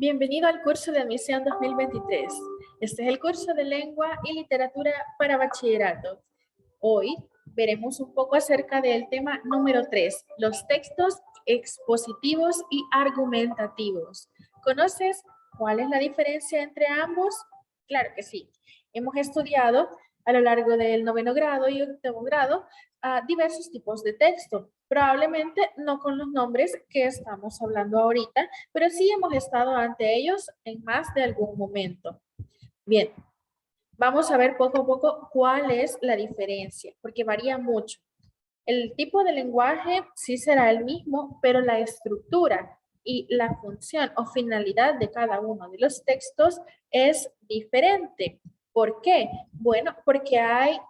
Bienvenido al curso de admisión 2023. Este es el curso de lengua y literatura para bachillerato. Hoy veremos un poco acerca del tema número 3, los textos expositivos y argumentativos. ¿Conoces cuál es la diferencia entre ambos? Claro que sí. Hemos estudiado a lo largo del 9º grado y 8º grado diversos tipos de texto. Probablemente no con los nombres que estamos hablando ahorita, pero sí hemos estado ante ellos en más de algún momento. Bien, vamos a ver poco a poco cuál es la diferencia, porque varía mucho. El tipo de lenguaje sí será el mismo, pero la estructura y la función o finalidad de cada uno de los textos es diferente. ¿Por qué? Bueno, porque hay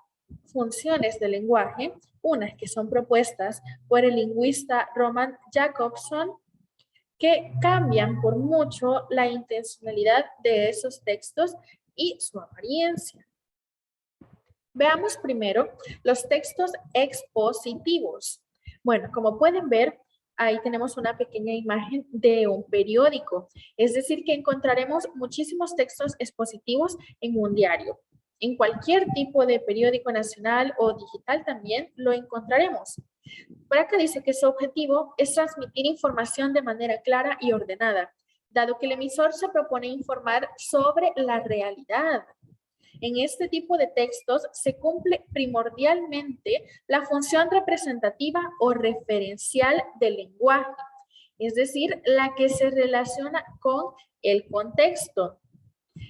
funciones del lenguaje, unas que son propuestas por el lingüista Roman Jakobson, que cambian por mucho la intencionalidad de esos textos y su apariencia. Veamos primero los textos expositivos. Bueno, como pueden ver, ahí tenemos una pequeña imagen de un periódico. Es decir, que encontraremos muchísimos textos expositivos en un diario. En cualquier tipo de periódico nacional o digital también lo encontraremos. Por acá dice que su objetivo es transmitir información de manera clara y ordenada, dado que el emisor se propone informar sobre la realidad. En este tipo de textos se cumple primordialmente la función representativa o referencial del lenguaje, es decir, la que se relaciona con el contexto.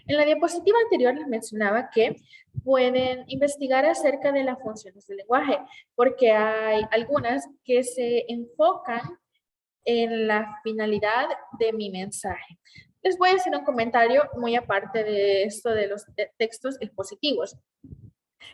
En la diapositiva anterior les mencionaba que pueden investigar acerca de las funciones del lenguaje, porque hay algunas que se enfocan en la finalidad de mi mensaje. Les voy a hacer un comentario muy aparte de esto de los textos expositivos.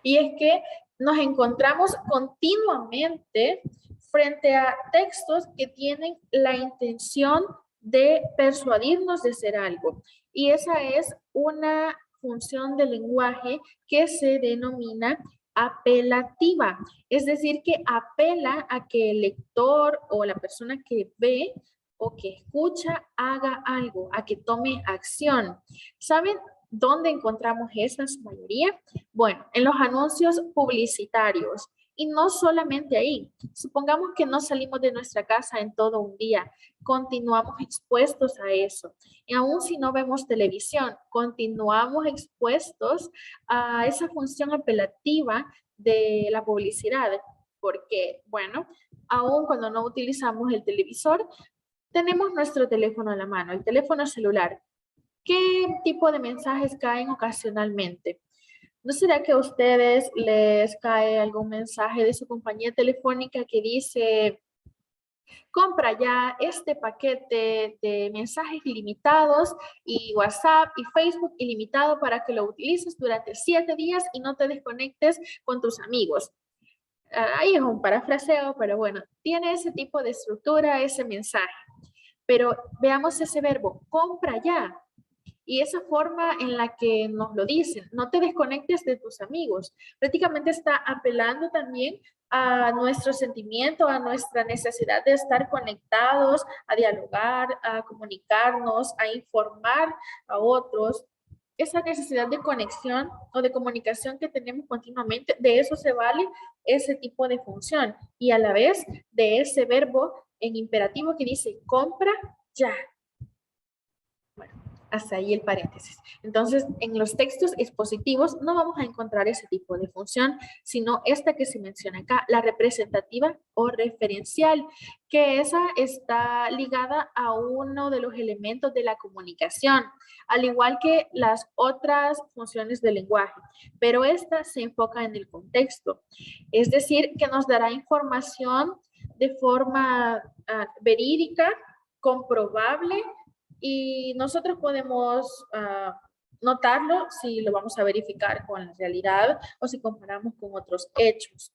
Y es que nos encontramos continuamente frente a textos que tienen la intención de persuadirnos de ser algo. Y esa es una función del lenguaje que se denomina apelativa. Es decir, que apela a que el lector o la persona que ve o que escucha haga algo, a que tome acción. ¿Saben dónde encontramos esa en su mayoría? Bueno, en los anuncios publicitarios. Y no solamente ahí. Supongamos que no salimos de nuestra casa en todo un día. Continuamos expuestos a eso. Y aún si no vemos televisión, continuamos expuestos a esa función apelativa de la publicidad. Porque, bueno, aún cuando no utilizamos el televisor, tenemos nuestro teléfono a la mano, el teléfono celular. ¿Qué tipo de mensajes caen ocasionalmente? ¿No será que a ustedes les cae algún mensaje de su compañía telefónica que dice, compra ya este paquete de mensajes ilimitados y WhatsApp y Facebook ilimitado para que lo utilices durante 7 días y no te desconectes con tus amigos? Ahí es un parafraseo, pero bueno, tiene ese tipo de estructura, ese mensaje. Pero veamos ese verbo, compra ya. Y esa forma en la que nos lo dicen, no te desconectes de tus amigos, prácticamente está apelando también a nuestro sentimiento, a nuestra necesidad de estar conectados, a dialogar, a comunicarnos, a informar a otros. Esa necesidad de conexión o de comunicación que tenemos continuamente, de eso se vale ese tipo de función. Y a la vez de ese verbo en imperativo que dice compra ya. Hasta ahí el paréntesis. Entonces, en los textos expositivos no vamos a encontrar ese tipo de función, sino esta que se menciona acá, la representativa o referencial, que esa está ligada a uno de los elementos de la comunicación, al igual que las otras funciones del lenguaje, pero esta se enfoca en el contexto, es decir, que nos dará información de forma verídica, comprobable, y nosotros podemos notarlo si lo vamos a verificar con la realidad o si comparamos con otros hechos.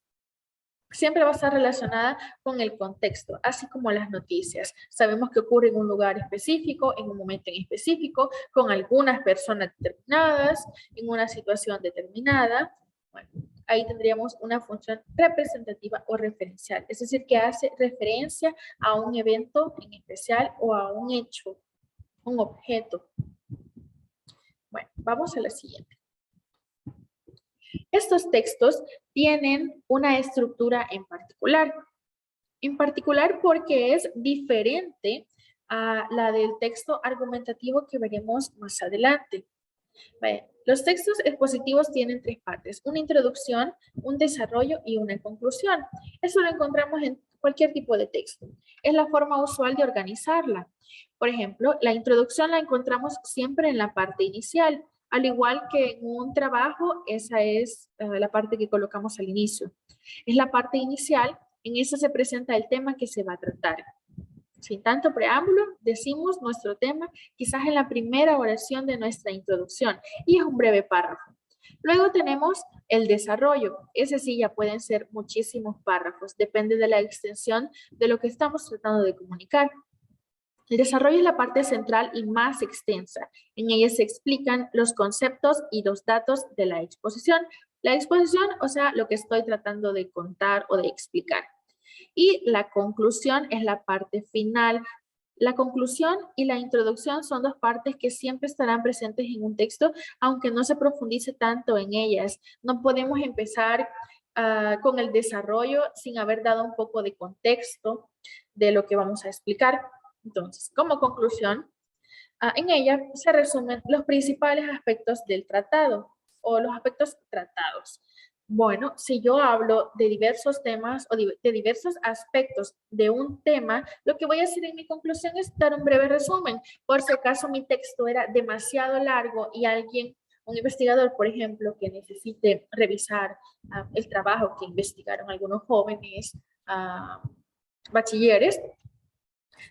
Siempre va a estar relacionada con el contexto, así como las noticias. Sabemos que ocurre en un lugar específico, en un momento en específico, con algunas personas determinadas, en una situación determinada. Bueno, ahí tendríamos una función representativa o referencial, es decir, que hace referencia a un evento en especial o a un hecho. un objeto. Bueno, vamos a la siguiente. Estos textos tienen una estructura en particular porque es diferente a la del texto argumentativo que veremos más adelante. Los textos expositivos tienen tres partes: una introducción, un desarrollo y una conclusión. Eso lo encontramos en cualquier tipo de texto. Es la forma usual de organizarla. Por ejemplo, la introducción la encontramos siempre en la parte inicial, al igual que en un trabajo, esa es la parte que colocamos al inicio. Es la parte inicial, en esa se presenta el tema que se va a tratar. Sin tanto preámbulo, decimos nuestro tema quizás en la primera oración de nuestra introducción y es un breve párrafo. Luego tenemos el desarrollo. Ese sí ya pueden ser muchísimos párrafos, depende de la extensión de lo que estamos tratando de comunicar. El desarrollo es la parte central y más extensa. En ella se explican los conceptos y los datos de la exposición. La exposición, o sea, lo que estoy tratando de contar o de explicar. Y la conclusión es la parte final. La conclusión y la introducción son dos partes que siempre estarán presentes en un texto, aunque no se profundice tanto en ellas. No podemos empezar con el desarrollo sin haber dado un poco de contexto de lo que vamos a explicar. Entonces, como conclusión, en ella se resumen los principales aspectos del tratado o los aspectos tratados. Bueno, si yo hablo de diversos temas o de diversos aspectos de un tema, lo que voy a hacer en mi conclusión es dar un breve resumen. Por si acaso mi texto era demasiado largo y alguien, un investigador, por ejemplo, que necesite revisar el trabajo que investigaron algunos jóvenes bachilleres,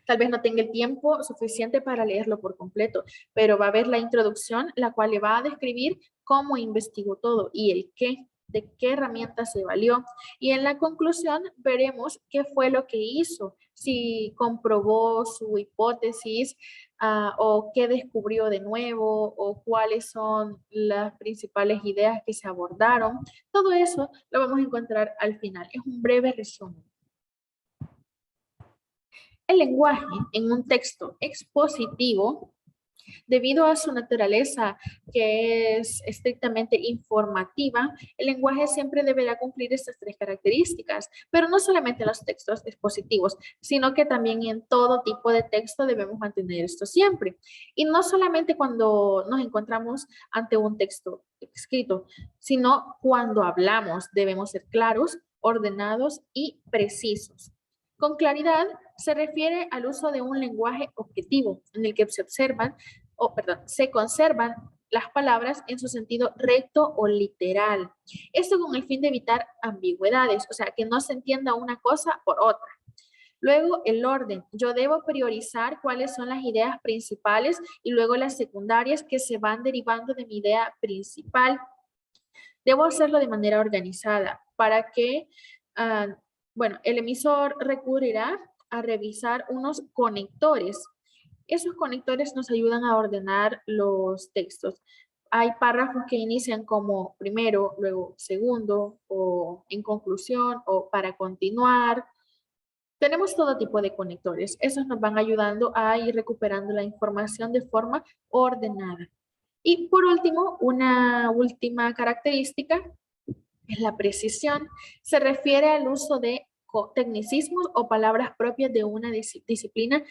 tal vez no tenga el tiempo suficiente para leerlo por completo, pero va a haber la introducción, la cual le va a describir cómo investigó todo y el qué, de qué herramientas se valió. Y en la conclusión veremos qué fue lo que hizo, si comprobó su hipótesis o qué descubrió de nuevo o cuáles son las principales ideas que se abordaron. Todo eso lo vamos a encontrar al final. Es un breve resumen. El lenguaje en un texto expositivo, debido a su naturaleza que es estrictamente informativa, el lenguaje siempre deberá cumplir estas tres características, pero no solamente en los textos expositivos, sino que también en todo tipo de texto debemos mantener esto siempre. Y no solamente cuando nos encontramos ante un texto escrito, sino cuando hablamos debemos ser claros, ordenados y precisos. Con claridad se refiere al uso de un lenguaje objetivo en el que se conservan las palabras en su sentido recto o literal. Esto con el fin de evitar ambigüedades, o sea, que no se entienda una cosa por otra. Luego, el orden. Yo debo priorizar cuáles son las ideas principales y luego las secundarias que se van derivando de mi idea principal. Debo hacerlo de manera organizada para que, bueno, el emisor recurrirá a revisar unos conectores. Esos conectores nos ayudan a ordenar los textos. Hay párrafos que inician como primero, luego segundo, o en conclusión, o para continuar. Tenemos todo tipo de conectores. Esos nos van ayudando a ir recuperando la información de forma ordenada. Y por último, una última característica es la precisión. Se refiere al uso de tecnicismos o palabras propias de una disciplina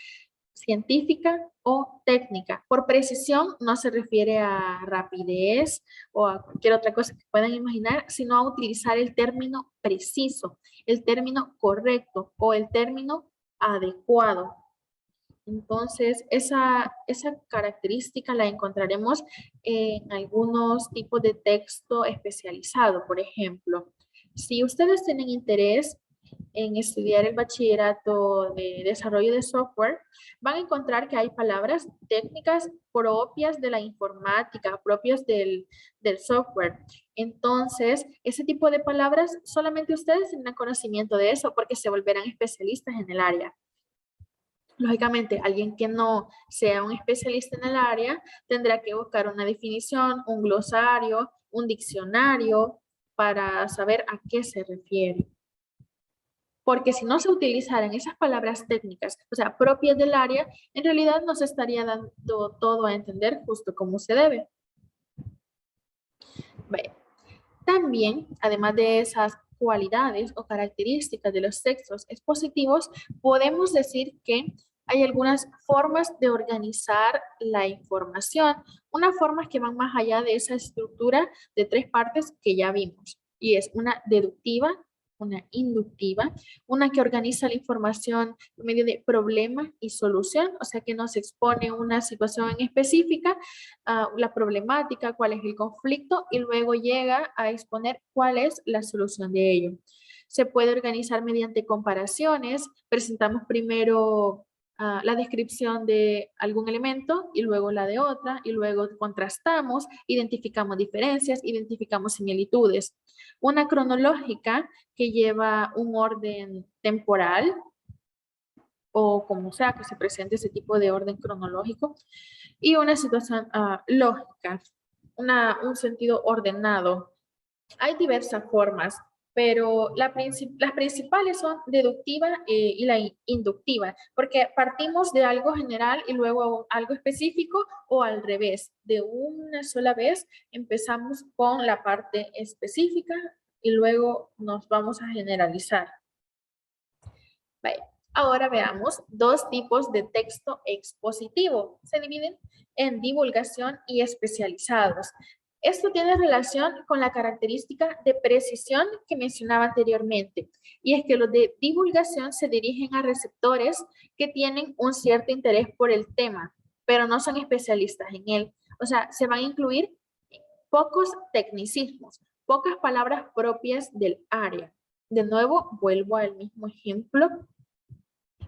científica o técnica. Por precisión no se refiere a rapidez o a cualquier otra cosa que puedan imaginar, sino a utilizar el término preciso, el término correcto o el término adecuado. Entonces, esa característica la encontraremos en algunos tipos de texto especializado. Por ejemplo, si ustedes tienen interés en estudiar el bachillerato de desarrollo de software, van a encontrar que hay palabras técnicas propias de la informática, propias del software. Entonces, ese tipo de palabras solamente ustedes tienen conocimiento de eso porque se volverán especialistas en el área. Lógicamente, alguien que no sea un especialista en el área tendrá que buscar una definición, un glosario, un diccionario para saber a qué se refiere. porque si no se utilizaran esas palabras técnicas, o sea, propias del área, en realidad no se estaría dando todo a entender justo como se debe. Vaya. También, además de esas cualidades o características de los textos expositivos, podemos decir que hay algunas formas de organizar la información, unas formas que van más allá de esa estructura de tres partes que ya vimos, y es una deductiva, una inductiva, una que organiza la información por medio de problema y solución, o sea que nos expone una situación específica, la problemática, cuál es el conflicto y luego llega a exponer cuál es la solución de ello. Se puede organizar mediante comparaciones, presentamos primero la descripción de algún elemento y luego la de otra y luego contrastamos, identificamos diferencias, identificamos similitudes. Una cronológica que lleva un orden temporal o como sea que se presente ese tipo de orden cronológico y una situación lógica, un sentido ordenado. Hay diversas formas, pero las principales son deductiva y la inductiva, porque partimos de algo general y luego algo específico o al revés. De una sola vez empezamos con la parte específica y luego nos vamos a generalizar. Vale. Ahora veamos dos tipos de texto expositivo. Se dividen en divulgación y especializados. Esto tiene relación con la característica de precisión que mencionaba anteriormente, y es que los de divulgación se dirigen a receptores que tienen un cierto interés por el tema, pero no son especialistas en él. O sea, se van a incluir pocos tecnicismos, pocas palabras propias del área. De nuevo, vuelvo al mismo ejemplo.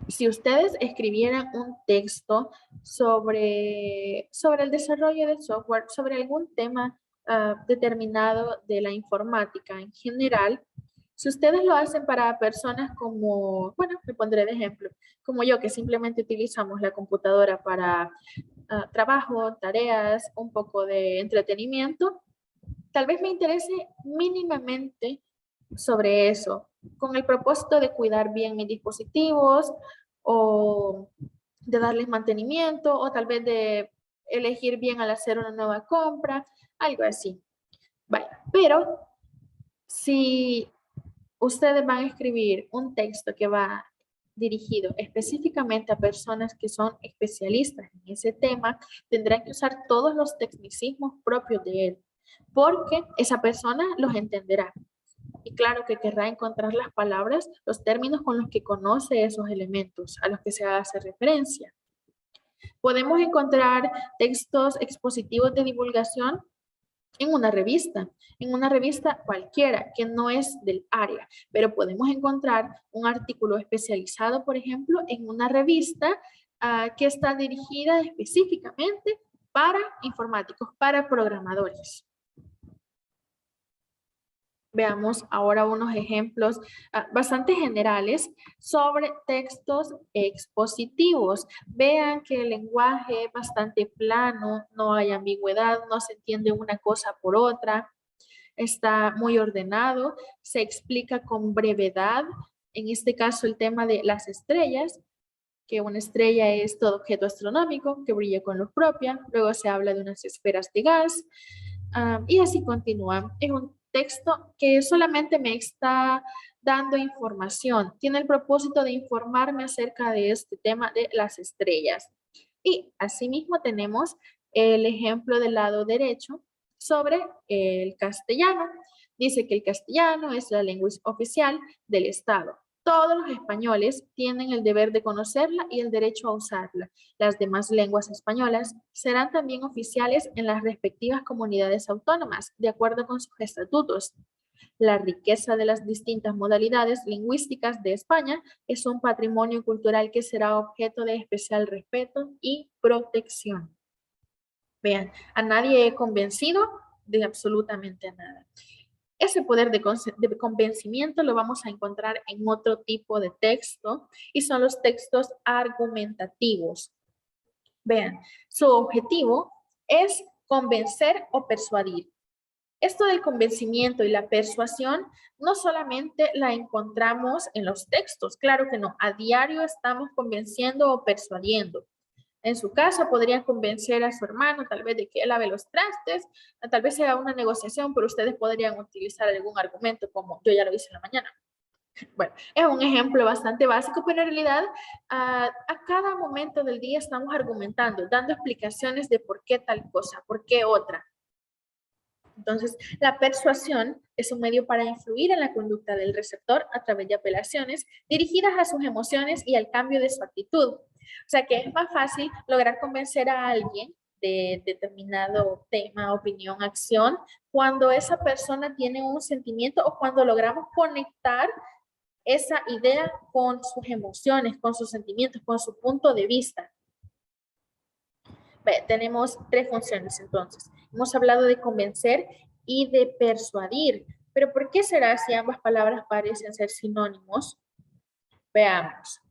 Si ustedes escribieran un texto sobre el desarrollo de software, sobre algún tema determinado de la informática en general, si ustedes lo hacen para personas como, bueno, me pondré de ejemplo, como yo, que simplemente utilizamos la computadora para trabajo, tareas, un poco de entretenimiento, tal vez me interese mínimamente sobre eso, con el propósito de cuidar bien mis dispositivos o de darles mantenimiento o tal vez de elegir bien al hacer una nueva compra, algo así. Vaya, pero si ustedes van a escribir un texto que va dirigido específicamente a personas que son especialistas en ese tema, tendrán que usar todos los tecnicismos propios de él, porque esa persona los entenderá. Y claro que querrá encontrar las palabras, los términos con los que conoce esos elementos a los que se hace referencia. Podemos encontrar textos expositivos de divulgación en una revista cualquiera que no es del área, pero podemos encontrar un artículo especializado, por ejemplo, en una revista que está dirigida específicamente para informáticos, para programadores. Veamos ahora unos ejemplos bastante generales sobre textos expositivos. Vean que el lenguaje es bastante plano, no hay ambigüedad, no se entiende una cosa por otra, está muy ordenado, se explica con brevedad, en este caso el tema de las estrellas, que una estrella es todo objeto astronómico que brilla con luz propia, luego se habla de unas esferas de gas, y así continúa. Es un texto que solamente me está dando información, tiene el propósito de informarme acerca de este tema de las estrellas. Y asimismo tenemos el ejemplo del lado derecho sobre el castellano. Dice que el castellano es la lengua oficial del Estado. Todos los españoles tienen el deber de conocerla y el derecho a usarla. Las demás lenguas españolas serán también oficiales en las respectivas comunidades autónomas, de acuerdo con sus estatutos. La riqueza de las distintas modalidades lingüísticas de España es un patrimonio cultural que será objeto de especial respeto y protección. Vean, a nadie he convencido de absolutamente nada. Ese poder de convencimiento lo vamos a encontrar en otro tipo de texto y son los textos argumentativos. Vean, su objetivo es convencer o persuadir. Esto del convencimiento y la persuasión no solamente la encontramos en los textos, claro que no, a diario estamos convenciendo o persuadiendo. En su caso, podrían convencer a su hermano, tal vez de que él lave los trastes, tal vez sea una negociación, pero ustedes podrían utilizar algún argumento como yo ya lo hice en la mañana. Bueno, es un ejemplo bastante básico, pero en realidad a cada momento del día estamos argumentando, dando explicaciones de por qué tal cosa, por qué otra. Entonces, la persuasión es un medio para influir en la conducta del receptor a través de apelaciones dirigidas a sus emociones y al cambio de su actitud. O sea que es más fácil lograr convencer a alguien de determinado tema, opinión, acción, cuando esa persona tiene un sentimiento o cuando logramos conectar esa idea con sus emociones, con sus sentimientos, con su punto de vista. Tenemos tres funciones entonces. Hemos hablado de convencer y de persuadir. Pero ¿por qué será si ambas palabras parecen ser sinónimos? Veamos.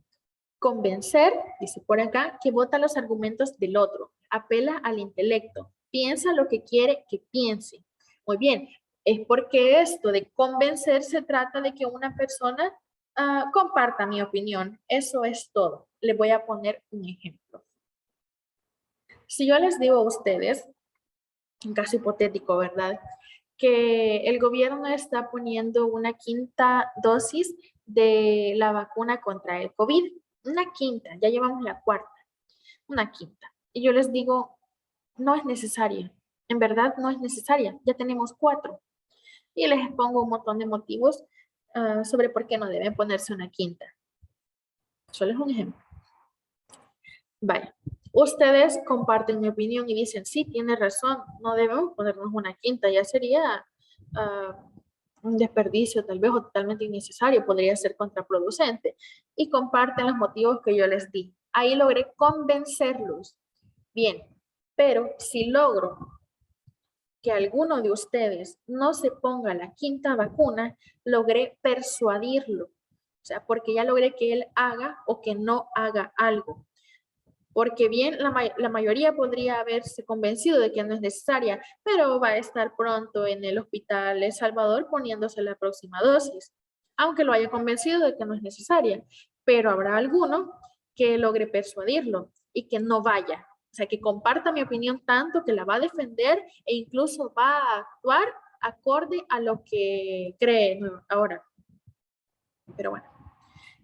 Convencer, dice por acá, que vota los argumentos del otro, apela al intelecto, piensa lo que quiere que piense. Muy bien, es porque esto de convencer se trata de que una persona comparta mi opinión. Eso es todo. Le voy a poner un ejemplo. Si yo les digo a ustedes, un caso hipotético, ¿verdad? Que el gobierno está poniendo una quinta dosis de la vacuna contra el COVID. Una quinta, ya llevamos la cuarta, una quinta. Y yo les digo, no es necesaria. En verdad no es necesaria. Ya tenemos 4. Y les expongo un montón de motivos sobre por qué no deben ponerse una quinta. Solo es un ejemplo. Vaya, ustedes comparten mi opinión y dicen, sí, tiene razón, no debemos ponernos una quinta, ya sería un desperdicio tal vez o totalmente innecesario, podría ser contraproducente. Y comparten los motivos que yo les di. Ahí logré convencerlos. Bien, pero si logro que alguno de ustedes no se ponga la quinta vacuna, logré persuadirlo. O sea, porque ya logré que él haga o que no haga algo. Porque bien, la mayoría podría haberse convencido de que no es necesaria, pero va a estar pronto en el hospital El Salvador poniéndose la próxima dosis, aunque lo haya convencido de que no es necesaria, pero habrá alguno que logre persuadirlo y que no vaya, o sea, que comparta mi opinión tanto que la va a defender e incluso va a actuar acorde a lo que cree ahora. Pero bueno.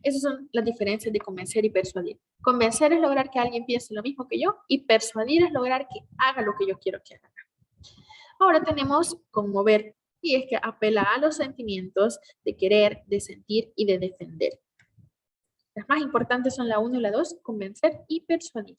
Esas son las diferencias de convencer y persuadir. Convencer es lograr que alguien piense lo mismo que yo y persuadir es lograr que haga lo que yo quiero que haga. Ahora tenemos conmover y es que apela a los sentimientos de querer, de sentir y de defender. Las más importantes son la 1 y la 2, convencer y persuadir.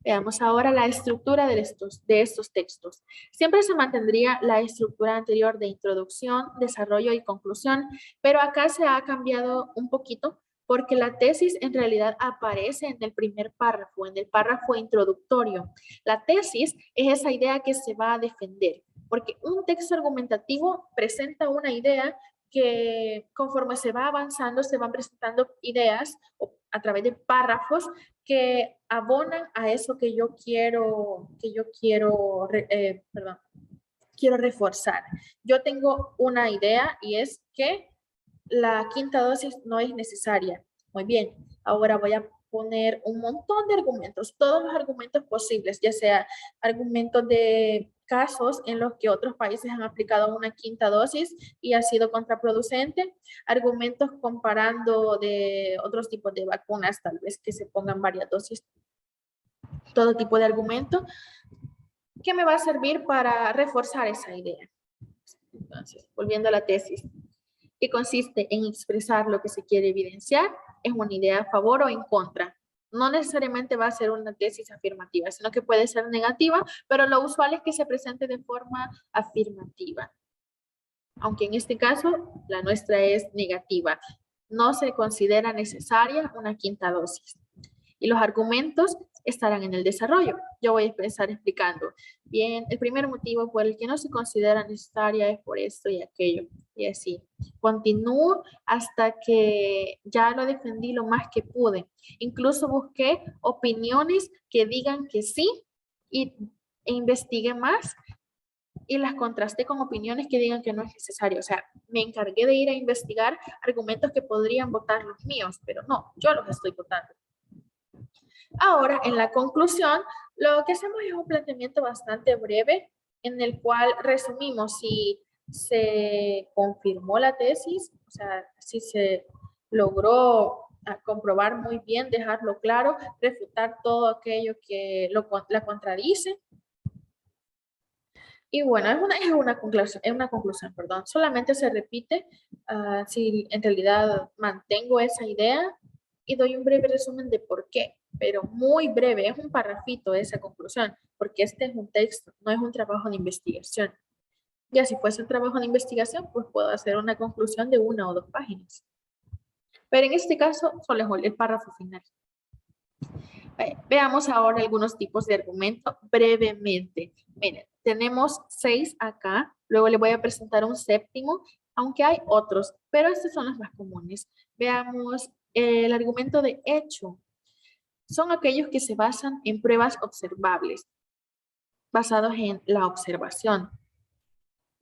Veamos ahora la estructura de estos textos. Siempre se mantendría la estructura anterior de introducción, desarrollo y conclusión, pero acá se ha cambiado un poquito porque la tesis en realidad aparece en el primer párrafo, en el párrafo introductorio. La tesis es esa idea que se va a defender, porque un texto argumentativo presenta una idea que conforme se va avanzando, se van presentando ideas a través de párrafos que abonan a eso que yo quiero reforzar. Yo tengo una idea y es que la quinta dosis no es necesaria. Muy bien, ahora voy a poner un montón de argumentos, todos los argumentos posibles, ya sea argumentos de casos en los que otros países han aplicado una quinta dosis y ha sido contraproducente, argumentos comparando de otros tipos de vacunas, tal vez que se pongan varias dosis, todo tipo de argumento que me va a servir para reforzar esa idea. Entonces, volviendo a la tesis, que consiste en expresar lo que se quiere evidenciar, es una idea a favor o en contra. No necesariamente va a ser una tesis afirmativa, sino que puede ser negativa, pero lo usual es que se presente de forma afirmativa. Aunque en este caso, la nuestra es negativa. No se considera necesaria una quinta dosis. Y los argumentos estarán en el desarrollo. Yo voy a empezar explicando. Bien, el primer motivo por el que no se considera necesaria es por esto y aquello. Y así. Continúo hasta que ya lo defendí lo más que pude. Incluso busqué opiniones que digan que sí e investigué más y las contrasté con opiniones que digan que no es necesario. O sea, me encargué de ir a investigar argumentos que podrían votar los míos, pero no, yo los estoy votando. Ahora, en la conclusión, lo que hacemos es un planteamiento bastante breve en el cual resumimos si se confirmó la tesis, o sea, si se logró comprobar muy bien, dejarlo claro, refutar todo aquello que la contradice. Y bueno, es una conclusión, perdón. Solamente se repite si en realidad mantengo esa idea y doy un breve resumen de por qué, pero muy breve, es un parrafito esa conclusión, porque este es un texto, no es un trabajo de investigación. Ya si fuese un trabajo de investigación, pues puedo hacer una conclusión de 1 o 2 páginas. Pero en este caso, solo es el párrafo final. Veamos ahora algunos tipos de argumento brevemente. Miren, tenemos 6 acá, luego le voy a presentar un séptimo, aunque hay otros, pero estos son los más comunes. Veamos el argumento de hecho. Son aquellos que se basan en pruebas observables, basados en la observación.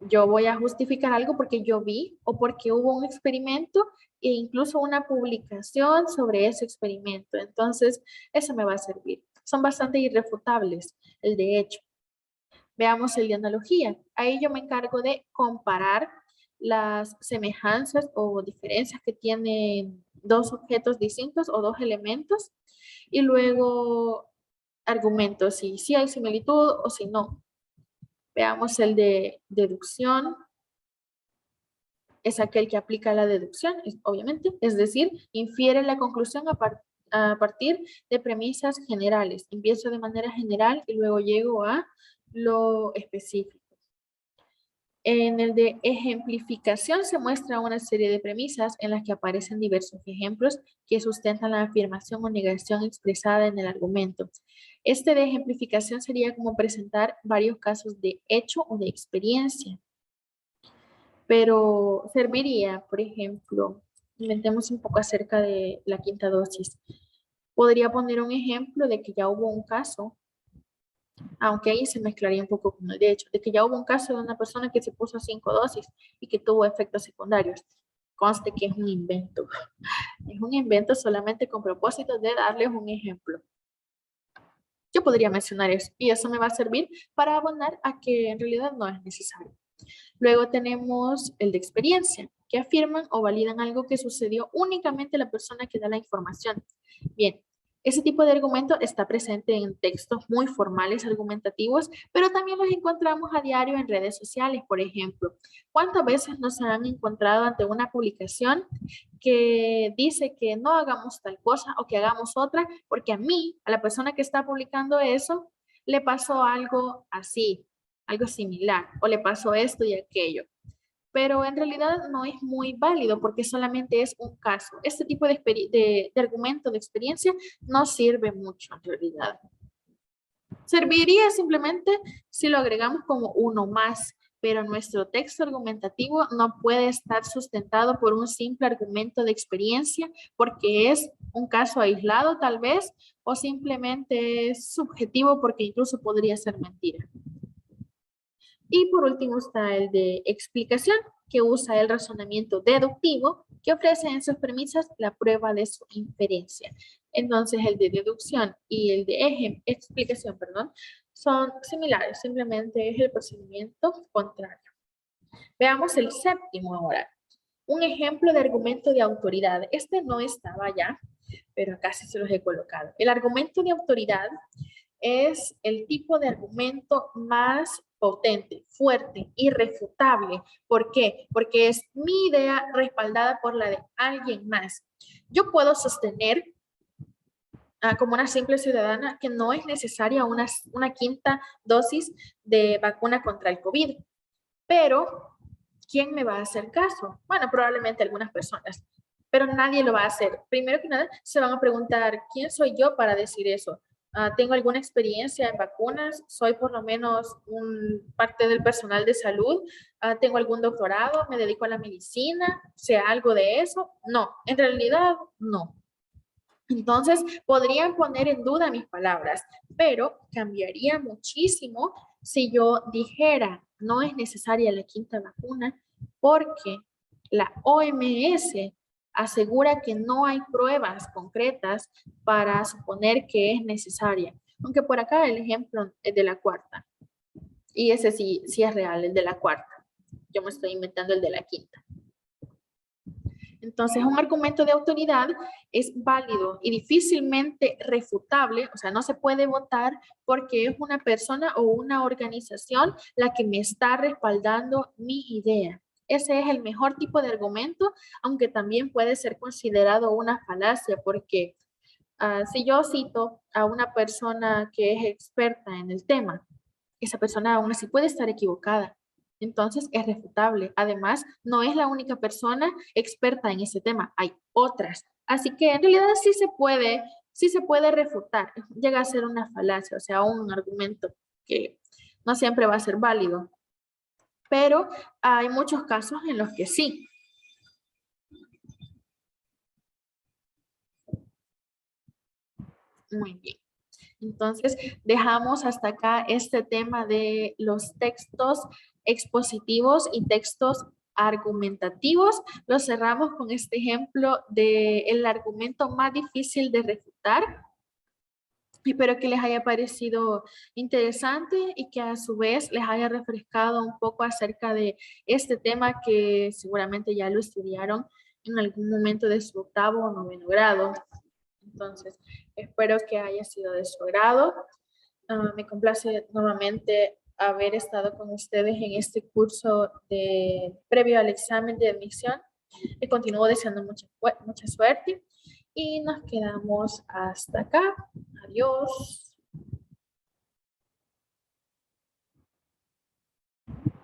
Yo voy a justificar algo porque yo vi o porque hubo un experimento e incluso una publicación sobre ese experimento. Entonces, eso me va a servir. Son bastante irrefutables, el de hecho. Veamos el de analogía. Ahí yo me encargo de comparar las semejanzas o diferencias que tienen dos objetos distintos o dos elementos y luego argumento si sí hay similitud o si no. Veamos el de deducción. Es aquel que aplica la deducción, obviamente, es decir, infiere la conclusión a partir de premisas generales. Empiezo de manera general y luego llego a lo específico. En el de ejemplificación se muestra una serie de premisas en las que aparecen diversos ejemplos que sustentan la afirmación o negación expresada en el argumento. Este de ejemplificación sería como presentar varios casos de hecho o de experiencia. Pero serviría, por ejemplo, inventemos un poco acerca de la quinta dosis. Podría poner un ejemplo de que ya hubo un caso, aunque ahí se mezclaría un poco con el de hecho, de que ya hubo un caso de una persona que se puso 5 dosis y que tuvo efectos secundarios. Conste que es un invento. Es un invento solamente con propósito de darles un ejemplo. Yo podría mencionar eso y eso me va a servir para abonar a que en realidad no es necesario. Luego tenemos el de experiencia, que afirman o validan algo que sucedió únicamente a la persona que da la información. Bien, ese tipo de argumento está presente en textos muy formales, argumentativos, pero también los encontramos a diario en redes sociales, por ejemplo. ¿Cuántas veces nos han encontrado ante una publicación que dice que no hagamos tal cosa o que hagamos otra, porque a mí, a la persona que está publicando eso, le pasó algo así, algo similar, o le pasó esto y aquello? Pero en realidad no es muy válido porque solamente es un caso. Este tipo de argumento de experiencia no sirve mucho en realidad. Serviría simplemente si lo agregamos como uno más, pero nuestro texto argumentativo no puede estar sustentado por un simple argumento de experiencia porque es un caso aislado tal vez o simplemente es subjetivo porque incluso podría ser mentira. Y por último está el de explicación, que usa el razonamiento deductivo, que ofrece en sus premisas la prueba de su inferencia. Entonces el de deducción y el de explicación, perdón, son similares, simplemente es el procedimiento contrario. Veamos el séptimo ahora. Un ejemplo de argumento de autoridad. Este no estaba ya, pero acá sí se los he colocado. El argumento de autoridad es el tipo de argumento más potente, fuerte, irrefutable. ¿Por qué? Porque es mi idea respaldada por la de alguien más. Yo puedo sostener como una simple ciudadana que no es necesaria una quinta dosis de vacuna contra el COVID, pero ¿quién me va a hacer caso? Bueno, probablemente algunas personas, pero nadie lo va a hacer. Primero que nada, se van a preguntar, ¿quién soy yo para decir eso? ¿Tengo alguna experiencia en vacunas? ¿Soy por lo menos parte del personal de salud? ¿Tengo algún doctorado? ¿Me dedico a la medicina? ¿Sé algo de eso? No, en realidad no. Entonces, podrían poner en duda mis palabras, pero cambiaría muchísimo si yo dijera, no es necesaria la quinta vacuna porque la OMS asegura que no hay pruebas concretas para suponer que es necesaria. Aunque por acá el ejemplo es de la cuarta. Y ese sí es real, el de la cuarta. Yo me estoy inventando el de la quinta. Entonces, un argumento de autoridad es válido y difícilmente refutable, o sea, no se puede votar porque es una persona o una organización la que me está respaldando mi idea. Ese es el mejor tipo de argumento, aunque también puede ser considerado una falacia porque si yo cito a una persona que es experta en el tema, esa persona aún así puede estar equivocada. Entonces es refutable. Además, no es la única persona experta en ese tema, hay otras. Así que en realidad sí se puede refutar. Llega a ser una falacia, o sea, un argumento que no siempre va a ser válido. Pero hay muchos casos en los que sí. Muy bien. Entonces, dejamos hasta acá este tema de los textos expositivos y textos argumentativos. Lo cerramos con este ejemplo del argumento más difícil de refutar. Espero que les haya parecido interesante y que a su vez les haya refrescado un poco acerca de este tema que seguramente ya lo estudiaron en algún momento de su octavo o noveno grado. Entonces, espero que haya sido de su agrado. Me complace nuevamente haber estado con ustedes en este curso previo al examen de admisión. Les continúo deseando mucha suerte y nos quedamos hasta acá. Adiós.